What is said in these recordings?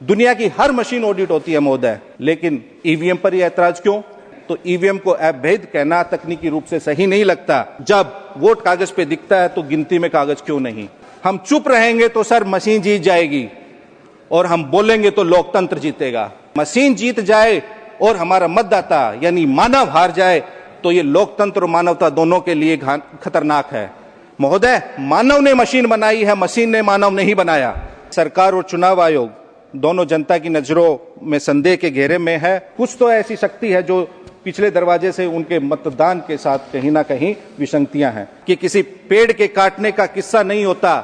दुनिया की हर machine audit होती है महोदय, लेकिन ईवीएम पर ही ऐतराज क्यों? तो ईवीएम को अवैध कहना तकनीकी रूप से सही नहीं लगता। जब वोट कागज पे दिखता है तो गिनती में कागज क्यों नहीं? हम चुप रहेंगे तो सर मशीन जीत जाएगी और हम बोलेंगे तो लोकतंत्र जीतेगा। मशीन जीत जाए और हमारा मतदाता यानी मानव हार जाए तो ये लोकतंत्र और मानवता दोनों के लिए खतरनाक है। महोदय, मानव ने मशीन बनाई है, मशीन ने मानव नहीं बनाया। सरकार और चुनाव आयोग दोनों जनता की नजरों में संदेह के घेरे में है। कुछ तो ऐसी शक्ति है जो पिछले दरवाजे से उनके मतदान के साथ कहीं ना कहीं विसंगतियां हैं कि किसी पेड़ के काटने का किस्सा नहीं होता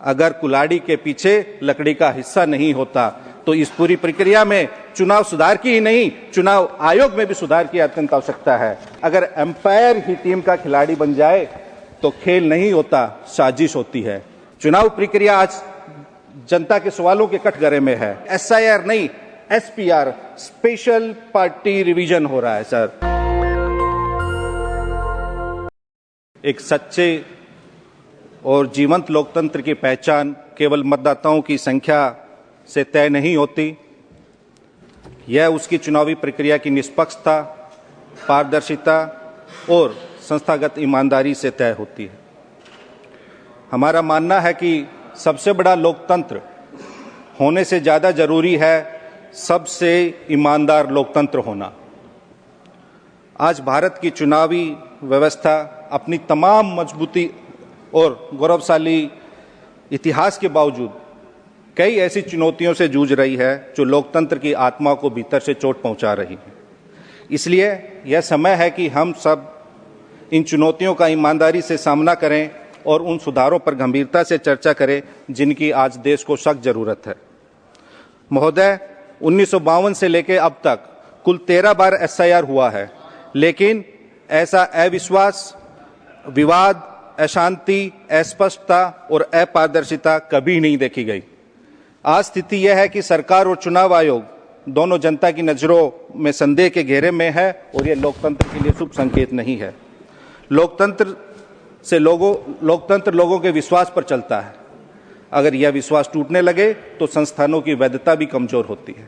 अगर कुल्हाड़ी के पीछे लकड़ी का हिस्सा नहीं होता। तो इस पूरी प्रक्रिया में चुनाव सुधार की ही नहीं, चुनाव आयोग में भी सुधार की अत्यंत आवश्यकता है। अगर एम्पायर ही टीम का खिलाड़ी बन जाए तो खेल नहीं होता, साजिश होती है। चुनाव प्रक्रिया आज जनता के सवालों के कटघरे में है। एसआईआर नहीं, एसपीआर, स्पेशल पार्टी रिवीजन हो रहा है सर। एक सच्चे और जीवंत लोकतंत्र की पहचान केवल मतदाताओं की संख्या से तय नहीं होती, यह उसकी चुनावी प्रक्रिया की निष्पक्षता, पारदर्शिता और संस्थागत ईमानदारी से तय होती है। हमारा मानना है कि सबसे बड़ा लोकतंत्र होने से ज्यादा जरूरी है सबसे ईमानदार लोकतंत्र होना। आज भारत की चुनावी व्यवस्था अपनी तमाम मजबूती और गौरवशाली इतिहास के बावजूद कई ऐसी चुनौतियों से जूझ रही है जो लोकतंत्र की आत्मा को भीतर से चोट पहुंचा रही है। इसलिए यह समय है कि हम सब इन चुनौतियों का ईमानदारी से सामना करें और उन सुधारों पर गंभीरता से चर्चा करें जिनकी आज देश को सख्त जरूरत है। महोदय, 1952 से लेकर अब तक कुल 13 बार एसआईआर हुआ है, लेकिन ऐसा अविश्वास, विवाद, अशांति, अस्पष्टता और अपारदर्शिता कभी नहीं देखी गई। आज स्थिति यह है कि सरकार और चुनाव आयोग दोनों जनता की नजरों में संदेह के घेरे में है और यह लोकतंत्र के लिए शुभ संकेत नहीं है। लोकतंत्र लोगों के विश्वास पर चलता है। अगर यह विश्वास टूटने लगे तो संस्थानों की वैधता भी कमजोर होती है।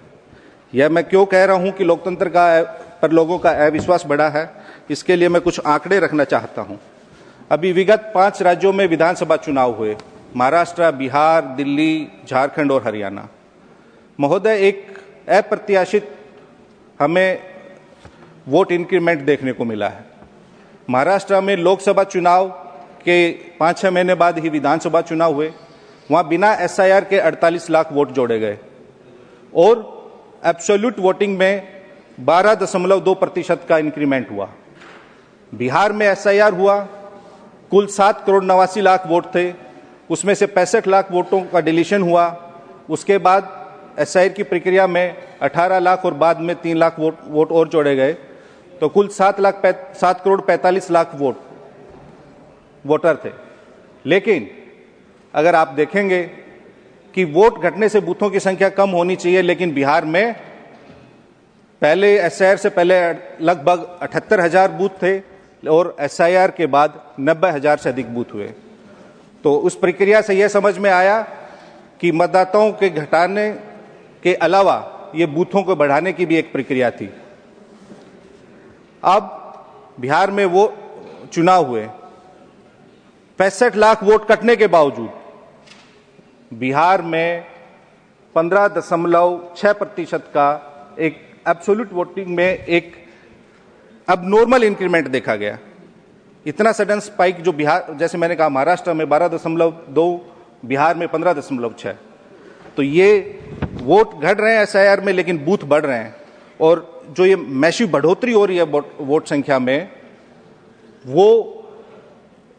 यह मैं क्यों कह रहा हूं कि लोकतंत्र पर लोगों का अविश्वास बढ़ा है, इसके लिए मैं कुछ आंकड़े रखना चाहता हूं। अभी विगत 5 राज्यों में विधानसभा चुनाव हुए, महाराष्ट्र, बिहार, दिल्ली, झारखंड और हरियाणा। महोदय, एक अप्रत्याशित हमें वोट इंक्रीमेंट देखने को मिला है। महाराष्ट्र में लोकसभा चुनाव के 5-6 महीने बाद ही विधानसभा चुनाव हुए। वहां बिना एसआईआर के 48 लाख वोट जोड़े गए और एब्सोल्यूट वोटिंग में 12.2% का इंक्रीमेंट हुआ। बिहार में एसआईआर हुआ, कुल 7 करोड़ 89 लाख वोट थे, उसमें से 65 लाख वोटों का डिलीशन हुआ। उसके बाद एसआईआर की प्रक्रिया में 18 लाख और बाद में 3 लाख वोट और जोड़े गए, तो कुल 7 करोड़ 45 लाख वोटर थे। लेकिन अगर आप देखेंगे कि वोट घटने से बूथों की संख्या कम होनी चाहिए, लेकिन बिहार में पहले एसआईआर से पहले लगभग 78,000 बूथ थे और एसआईआर के बाद 90,000 से अधिक बूथ हुए। तो उस प्रक्रिया से यह समझ में आया कि मतदाताओं के घटाने के अलावा ये बूथों को बढ़ाने की भी एक प्रक्रिया थी। अब बिहार में वो चुनाव हुए, 65 लाख वोट कटने के बावजूद बिहार में 15.6% का एक एब्सोल्यूट वोटिंग में एक अबनॉर्मल इंक्रीमेंट देखा गया। इतना सडन स्पाइक जो बिहार, जैसे मैंने कहा, महाराष्ट्र में 12.2, बिहार में 15.6। तो ये वोट घट रहे हैं एसआईआर में, लेकिन बूथ बढ़ रहे हैं। और जो ये मैसिव बढ़ोतरी हो रही है वोट संख्या में, वो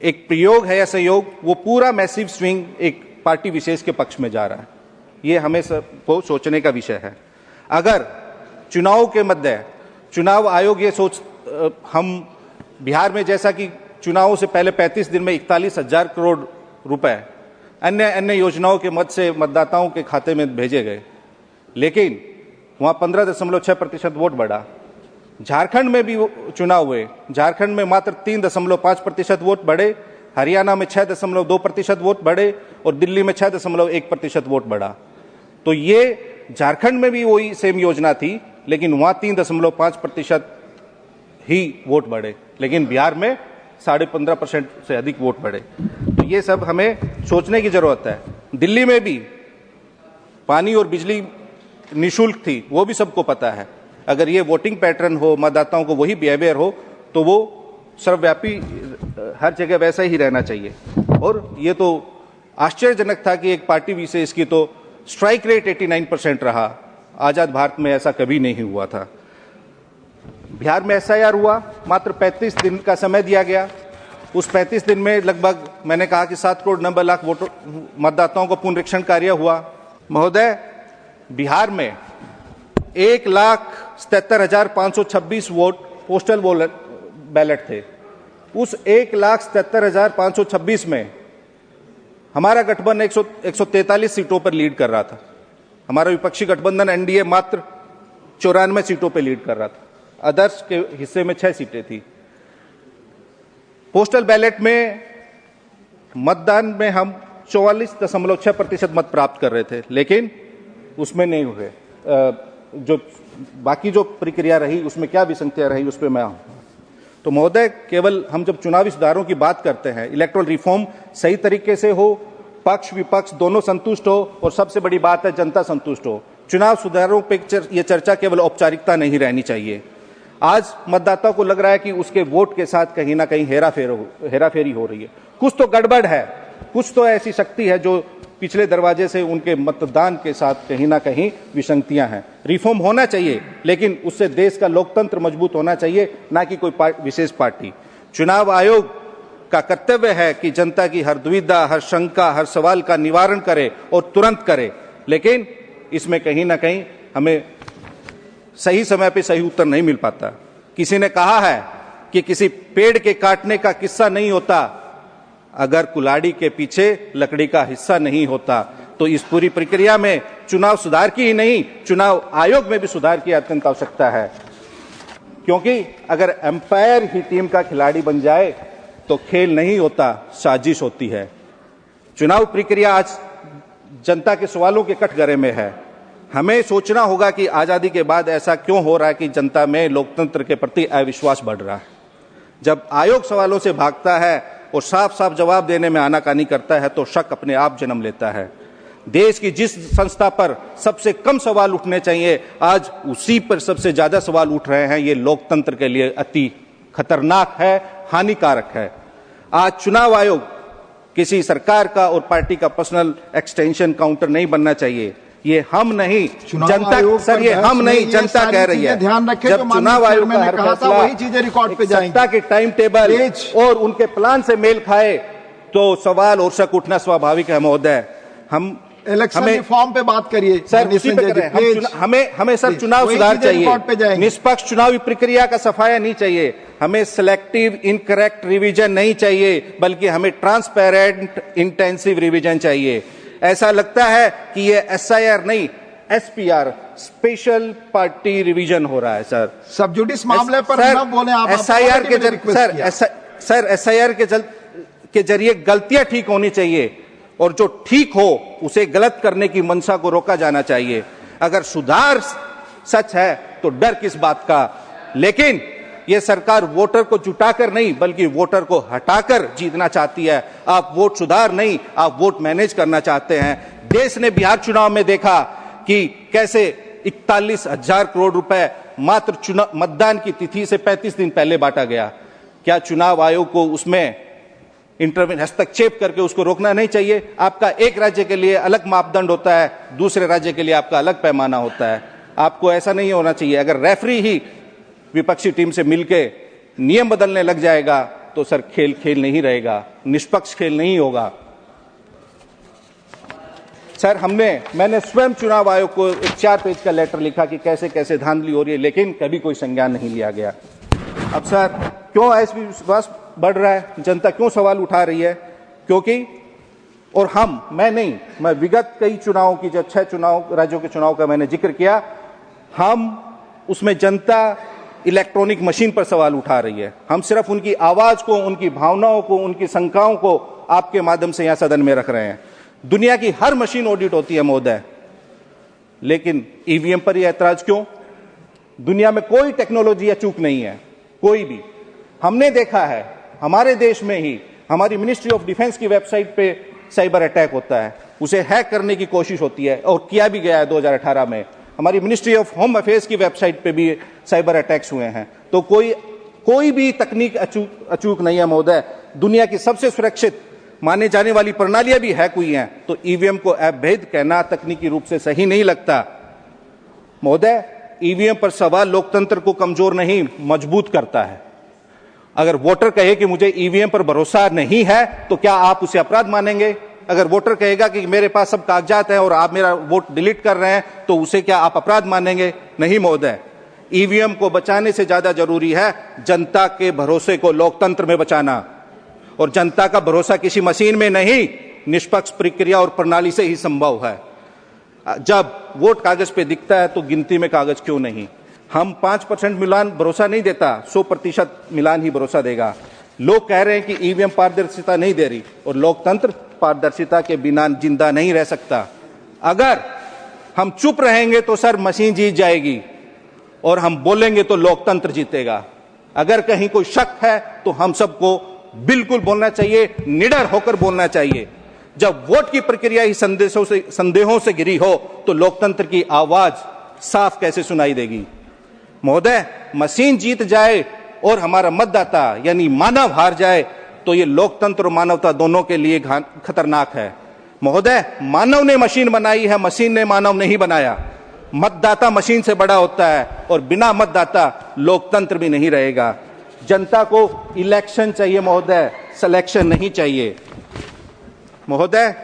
एक प्रयोग है या संयोग, वो पूरा मैसिव स्विंग एक पार्टी विशेष के पक्ष में जा रहा है। ये हमें सबको सोचने का विषय है। अगर चुनाव के मध्य चुनाव आयोग ये हम बिहार में जैसा कि चुनावों से पहले 35 दिन में 41,000 करोड़ रुपए अन्य योजनाओं के मद से मतदाताओं के खाते में भेजे गए, लेकिन वहां 15.6% वोट बढ़ा। झारखंड में भी चुनाव हुए, झारखंड में मात्र 3.5% वोट बढ़े, हरियाणा में 6.2% वोट बढ़े और दिल्ली में 6.1% वोट बढ़ा। तो ये झारखंड में भी वही सेम योजना थी, लेकिन वहां 3.5% ही वोट बढ़े, लेकिन बिहार में 15.5% से अधिक वोट बढ़े। तो ये सब हमें सोचने की जरूरत है। दिल्ली में भी पानी और बिजली निःशुल्क थी, वो भी सबको पता है। अगर ये वोटिंग पैटर्न हो, मतदाताओं को वही बिहेवियर हो, तो वो सर्वव्यापी हर जगह वैसा ही रहना चाहिए। और ये तो आश्चर्यजनक था कि एक पार्टी विशेष की तो स्ट्राइक रेट 89% रहा। आजाद भारत में ऐसा कभी नहीं हुआ था। बिहार में एसआईआर हुआ, मात्र 35 दिन का समय दिया गया। उस 35 दिन में लगभग मैंने कहा कि 7.90 करोड़ मतदाताओं को पुनरीक्षण कार्य हुआ। महोदय, बिहार में 1,77,526 वोट पोस्टल बैलेट थे। उस 1,77,526 में हमारा गठबंधन 143 सीटों पर लीड कर रहा था। हमारा विपक्षी गठबंधन एनडीए मात्र 94 सीटों पर लीड कर रहा था। अदर्स के हिस्से में 6 सीटें थी। पोस्टल बैलेट में मतदान में हम 44.6% मत प्राप्त कर रहे थे, लेकिन उसमें नहीं हुए। जो बाकी जो प्रक्रिया रही उसमें क्या विसंगतियां रही उस पर मैं आऊंगा। तो महोदय, केवल हम जब चुनावी सुधारों की बात करते हैं, इलेक्टोरल रिफॉर्म सही तरीके से हो, पक्ष विपक्ष दोनों संतुष्ट हो, और सबसे बड़ी बात है जनता संतुष्ट हो। चुनाव सुधारों पे ये चर्चा केवल औपचारिकता नहीं रहनी चाहिए। आज मतदाता को लग रहा है कि उसके वोट के साथ कहीं ना कहीं हेराफेरी हो रही है। कुछ तो गड़बड़ है, कुछ तो ऐसी शक्ति है जो पिछले दरवाजे से उनके मतदान के साथ कहीं ना कहीं विसंगतियां हैं। रिफॉर्म होना चाहिए, लेकिन उससे देश का लोकतंत्र मजबूत होना चाहिए, ना कि कोई विशेष पार्टी। चुनाव आयोग का कर्तव्य है कि जनता की हर दुविधा, हर शंका, हर सवाल का निवारण करे और तुरंत करे, लेकिन इसमें कहीं ना कहीं हमें सही समय पे सही उत्तर नहीं मिल पाता। किसी ने कहा है कि किसी पेड़ के काटने का किस्सा नहीं होता अगर कुल्हाड़ी के पीछे लकड़ी का हिस्सा नहीं होता। तो इस पूरी प्रक्रिया में चुनाव सुधार की ही नहीं, चुनाव आयोग में भी सुधार की अत्यंत आवश्यकता है, क्योंकि अगर एम्पायर ही टीम का खिलाड़ी बन जाए तो खेल नहीं होता, साजिश होती है। चुनाव प्रक्रिया आज जनता के सवालों के कटघरे में है। हमें सोचना होगा कि आजादी के बाद ऐसा क्यों हो रहा है कि जनता में लोकतंत्र के प्रति अविश्वास बढ़ रहा है। जब आयोग सवालों से भागता है और साफ साफ जवाब देने में आनाकानी करता है, तो शक अपने आप जन्म लेता है। देश की जिस संस्था पर सबसे कम सवाल उठने चाहिए, आज उसी पर सबसे ज्यादा सवाल उठ रहे हैं। ये लोकतंत्र के लिए अति खतरनाक है, हानिकारक है। आज चुनाव आयोग किसी सरकार का और पार्टी का पर्सनल एक्सटेंशन काउंटर नहीं बनना चाहिए। ये हम नहीं, जनता, सर ये हम नहीं, जनता कह रही है। ध्यान रखें, जब चुनाव आयोग का हर फैसला वही चीजें रिकॉर्ड पे जाएंगी, जनता के टाइम टेबल और उनके प्लान से मेल खाए, तो सवाल और शक उठना स्वाभाविक है। महोदय, हम इलेक्शन रिफॉर्म पे बात करिए सर, उसी पे करें। हमें सर चुनाव सुधार चाहिए, निष्पक्ष चुनावी प्रक्रिया का सफाया नहीं चाहिए। हमें सिलेक्टिव इनकरेक्ट रिवीजन नहीं चाहिए, बल्कि हमें ट्रांसपेरेंट इंटेंसिव रिवीजन चाहिए। ऐसा लगता है कि ये एसआईआर नहीं, एसपीआर, स्पेशल पार्टी रिवीजन हो रहा है। सर, सबजुडिस मामले पर न बोले आप। एसआईआर के एसआईआर के जरिए गलतियां ठीक होनी चाहिए, और जो ठीक हो उसे गलत करने की मंशा को रोका जाना चाहिए। अगर सुधार सच है तो डर किस बात का। लेकिन यह सरकार वोटर को जुटाकर नहीं, बल्कि वोटर को हटाकर जीतना चाहती है। आप वोट सुधार नहीं, आप वोट मैनेज करना चाहते हैं। देश ने बिहार चुनाव में देखा कि कैसे 41,000 करोड़ रुपए मात्र मतदान की तिथि से 35 दिन पहले बांटा गया। क्या चुनाव आयोग को उसमें हस्तक्षेप करके उसको रोकना नहीं चाहिए? आपका एक राज्य के लिए अलग मापदंड होता है, दूसरे राज्य के लिए आपका अलग पैमाना होता है। आपको ऐसा नहीं होना चाहिए। अगर रेफरी ही विपक्षी टीम से मिलके नियम बदलने लग जाएगा तो सर खेल नहीं रहेगा, निष्पक्ष खेल नहीं होगा। सर, मैंने स्वयं चुनाव आयोग को एक 4 पेज का लेटर लिखा कि कैसे कैसे धांधली हो रही है, लेकिन कभी कोई संज्ञान नहीं लिया गया। अब सर, क्यों अविश्वास बढ़ रहा है, जनता क्यों सवाल उठा रही है? क्योंकि और मैं विगत कई चुनावों की, जो 6 राज्यों के चुनाव का मैंने जिक्र किया, उसमें जनता इलेक्ट्रॉनिक मशीन पर सवाल उठा रही है। हम सिर्फ उनकी आवाज को, उनकी भावनाओं को, उनकी शंकाओं को आपके माध्यम से यहां सदन में रख रहे हैं। दुनिया की हर मशीन ऑडिट होती है महोदय। लेकिन ईवीएम पर यह ऐतराज क्यों? दुनिया में कोई टेक्नोलॉजी या चूक नहीं है, कोई भी। हमने देखा है हमारे देश में ही हमारी मिनिस्ट्री ऑफ डिफेंस की वेबसाइट पे साइबर अटैक होता है, उसे हैक करने की कोशिश होती है और किया भी गया है 2018 में। हमारी मिनिस्ट्री ऑफ होम अफेयर्स की वेबसाइट पे भी साइबर अटैक्स हुए हैं। तो कोई भी तकनीक अचूक नहीं है महोदय। दुनिया की सबसे सुरक्षित माने जाने वाली प्रणालियां भी हैक हुई हैं, तो ईवीएम को अवैध कहना तकनीकी रूप से सही नहीं लगता महोदय। ईवीएम पर सवाल लोकतंत्र को कमजोर नहीं, मजबूत करता है। अगर वोटर कहे कि मुझे ईवीएम पर भरोसा नहीं है, तो क्या आप उसे अपराध मानेंगे? अगर वोटर कहेगा कि मेरे पास सब कागजात हैं और आप मेरा वोट डिलीट कर रहे हैं, तो उसे क्या आप अपराध मानेंगे? नहीं महोदय। ईवीएम को बचाने से ज्यादा जरूरी है जनता के भरोसे को लोकतंत्र में बचाना, और जनता का भरोसा किसी मशीन में नहीं, निष्पक्ष प्रक्रिया और प्रणाली से ही संभव है। जब वोट कागज पे दिखता है तो गिनती में कागज क्यों नहीं? हम 5% मिलान भरोसा नहीं देता, 100% मिलान ही भरोसा देगा। लोग कह रहे हैं कि ईवीएम पारदर्शिता नहीं दे रही, और लोकतंत्र पारदर्शिता के बिना जिंदा नहीं रह सकता। अगर हम चुप रहेंगे तो सर मशीन जीत जाएगी, और हम बोलेंगे तो लोकतंत्र जीतेगा। अगर कहीं कोई शक है तो हम सबको बिल्कुल बोलना चाहिए, निडर होकर बोलना चाहिए। जब वोट की प्रक्रिया ही संदेहों से घिरी हो, तो लोकतंत्र की आवाज साफ कैसे सुनाई देगी? महोदय, मशीन जीत जाए और हमारा मतदाता यानी मानव हार जाए, तो ये लोकतंत्र और मानवता दोनों के लिए खतरनाक है। महोदय, मानव ने मशीन बनाई है, मशीन ने मानव नहीं बनाया। मतदाता मशीन से बड़ा होता है, और बिना मतदाता लोकतंत्र भी नहीं रहेगा। जनता को इलेक्शन चाहिए महोदय, सिलेक्शन नहीं चाहिए। महोदय,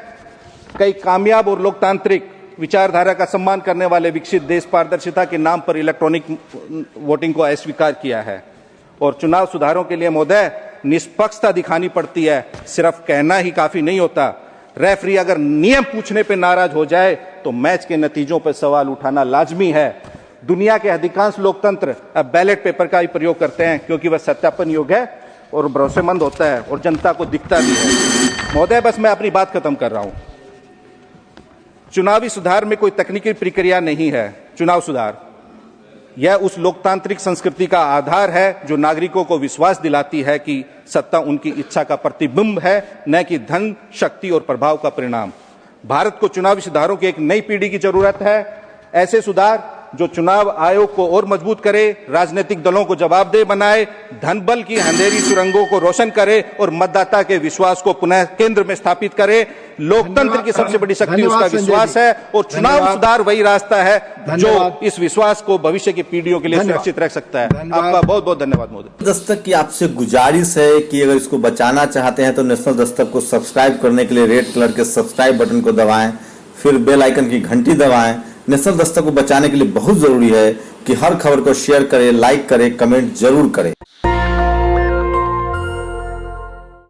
कई कामयाब और लोकतांत्रिक विचारधारा का सम्मान करने वाले विकसित देश पारदर्शिता के नाम पर इलेक्ट्रॉनिक वोटिंग को अस्वीकार किया है, और चुनाव सुधारों के लिए महोदय निष्पक्षता दिखानी पड़ती है, सिर्फ कहना ही काफी नहीं होता। रेफरी अगर नियम पूछने पे नाराज हो जाए तो मैच के नतीजों पर सवाल उठाना लाजमी है। दुनिया के अधिकांश लोकतंत्र अब बैलेट पेपर का ही प्रयोग करते हैं, क्योंकि वह सत्यापन योग्य है और भरोसेमंद होता है और जनता को दिखता भी है। महोदय, बस मैं अपनी बात खत्म कर रहा हूं। चुनावी सुधार में कोई तकनीकी प्रक्रिया नहीं है। चुनाव सुधार यह उस लोकतांत्रिक संस्कृति का आधार है जो नागरिकों को विश्वास दिलाती है कि सत्ता उनकी इच्छा का प्रतिबिंब है, न कि धन, शक्ति और प्रभाव का परिणाम। भारत को चुनावी सुधारों की एक नई पीढ़ी की जरूरत है। ऐसे सुधार जो चुनाव आयोग को और मजबूत करे, राजनीतिक दलों को जवाबदेह बनाए, धन बल की अंधेरी सुरंगों को रोशन करे और मतदाता के विश्वास को पुनः केंद्र में स्थापित करे। लोकतंत्र की सबसे बड़ी शक्ति उसका विश्वास है, और चुनाव सुधार वही रास्ता है जो इस विश्वास को भविष्य की पीढ़ियों के लिए सुरक्षित रख सकता है। आपका बहुत बहुत धन्यवाद महोदय। दस्तक की आपसे गुजारिश है कि अगर इसको बचाना चाहते हैं तो नेशनल दस्तक को सब्सक्राइब करने के लिए रेड कलर के सब्सक्राइब बटन को दबाएं, फिर बेल आइकन की घंटी दबाएं। नेशनल दस्तक को बचाने के लिए बहुत जरूरी है कि हर खबर को शेयर करें, लाइक करें, कमेंट जरूर करें।